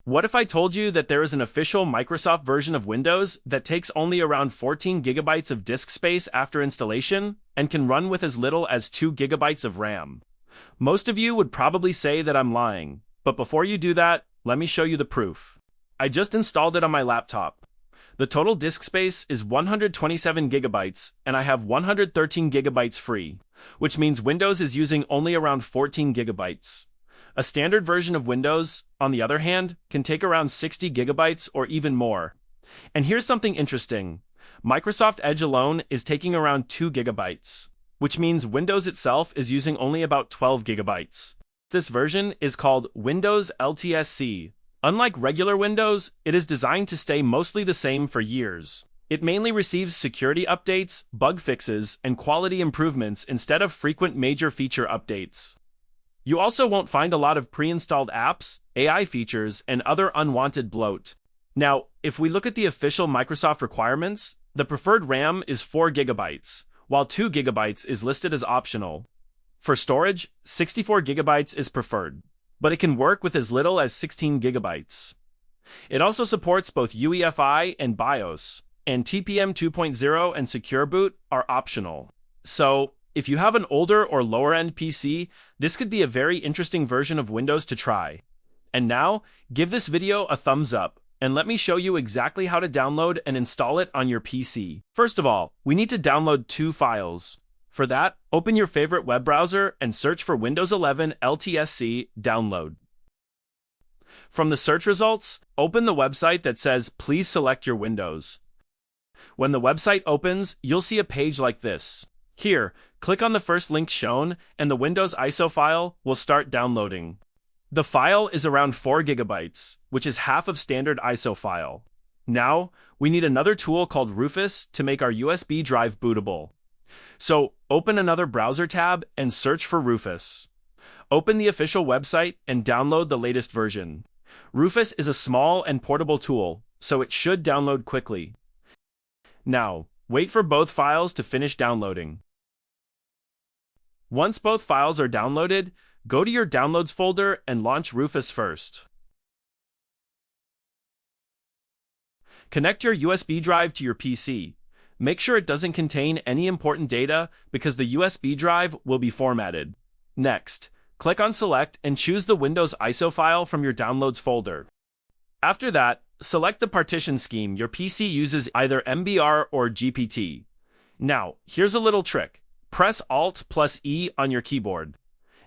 What if I told you that there is an official Microsoft version of Windows that takes only around 14 gigabytes of disk space after installation and can run with as little as 2 gigabytes of RAM? Most of you would probably say that I'm lying, but before you do that, let me show you the proof. I just installed it on my laptop. The total disk space is 127 gigabytes, and I have 113 gigabytes free, which means Windows is using only around 14 gigabytes. A standard version of Windows, on the other hand, can take around 60 gigabytes or even more. And here's something interesting. Microsoft Edge alone is taking around 2 gigabytes, which means Windows itself is using only about 12 gigabytes. This version is called Windows LTSC. Unlike regular Windows, it is designed to stay mostly the same for years. It mainly receives security updates, bug fixes, and quality improvements instead of frequent major feature updates. You also won't find a lot of pre-installed apps, AI features, and other unwanted bloat. Now, if we look at the official Microsoft requirements, the preferred RAM is 4 gigabytes, while 2 gigabytes is listed as optional. For storage, 64 gigabytes is preferred, but it can work with as little as 16 gigabytes. It also supports both UEFI and BIOS, and TPM 2.0 and Secure Boot are optional. So, if you have an older or lower-end PC, this could be a very interesting version of Windows to try. And now, give this video a thumbs up, and let me show you exactly how to download and install it on your PC. First of all, we need to download 2 files. For that, open your favorite web browser and search for Windows 11 LTSC download. From the search results, open the website that says please select your Windows. When the website opens, you'll see a page like this. Here, click on the first link shown, and the Windows ISO file will start downloading. The file is around 4 gigabytes, which is half of standard ISO file. Now, we need another tool called Rufus to make our USB drive bootable. So, open another browser tab and search for Rufus. Open the official website and download the latest version. Rufus is a small and portable tool, so it should download quickly. Now, wait for both files to finish downloading. Once both files are downloaded, go to your Downloads folder and launch Rufus first. Connect your USB drive to your PC. Make sure it doesn't contain any important data because the USB drive will be formatted. Next, click on Select and choose the Windows ISO file from your Downloads folder. After that, select the partition scheme your PC uses, either MBR or GPT. Now, here's a little trick. Press Alt+E on your keyboard,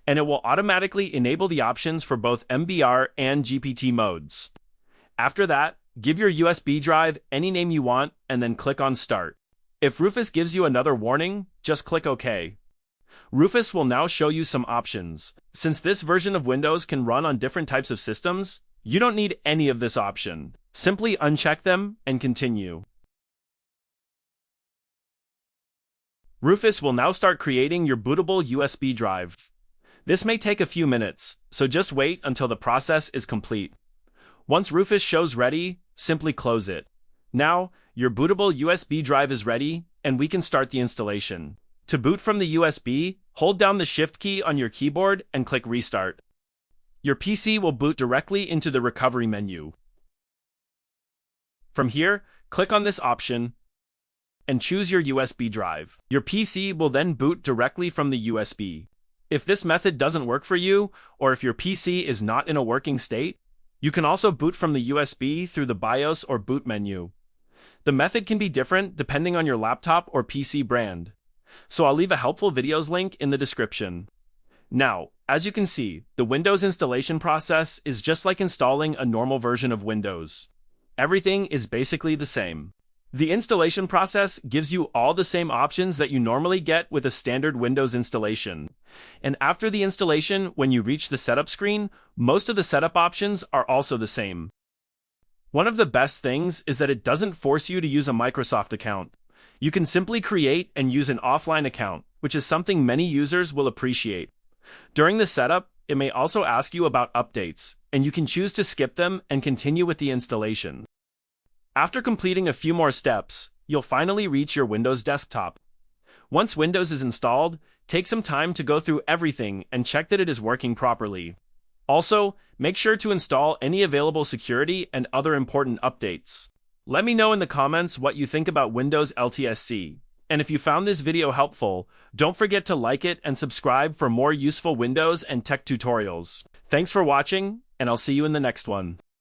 and it will automatically enable the options for both MBR and GPT modes. After that, give your USB drive any name you want and then click on Start. If Rufus gives you another warning, just click OK. Rufus will now show you some options. Since this version of Windows can run on different types of systems, you don't need any of this option. Simply uncheck them and continue. Rufus will now start creating your bootable USB drive. This may take a few minutes, so just wait until the process is complete. Once Rufus shows ready, simply close it. Now, your bootable USB drive is ready, and we can start the installation. To boot from the USB, hold down the Shift key on your keyboard and click Restart. Your PC will boot directly into the recovery menu. From here, click on this option and choose your USB drive. Your PC will then boot directly from the USB. If this method doesn't work for you, or if your PC is not in a working state, you can also boot from the USB through the BIOS or boot menu. The method can be different depending on your laptop or PC brand, so I'll leave a helpful videos link in the description. Now, as you can see, the Windows installation process is just like installing a normal version of Windows. Everything is basically the same. The installation process gives you all the same options that you normally get with a standard Windows installation. And after the installation, when you reach the setup screen, most of the setup options are also the same. One of the best things is that it doesn't force you to use a Microsoft account. You can simply create and use an offline account, which is something many users will appreciate. During the setup, it may also ask you about updates, and you can choose to skip them and continue with the installation. After completing a few more steps, you'll finally reach your Windows desktop. Once Windows is installed, take some time to go through everything and check that it is working properly. Also, make sure to install any available security and other important updates. Let me know in the comments what you think about Windows LTSC. And if you found this video helpful, don't forget to like it and subscribe for more useful Windows and tech tutorials. Thanks for watching, and I'll see you in the next one.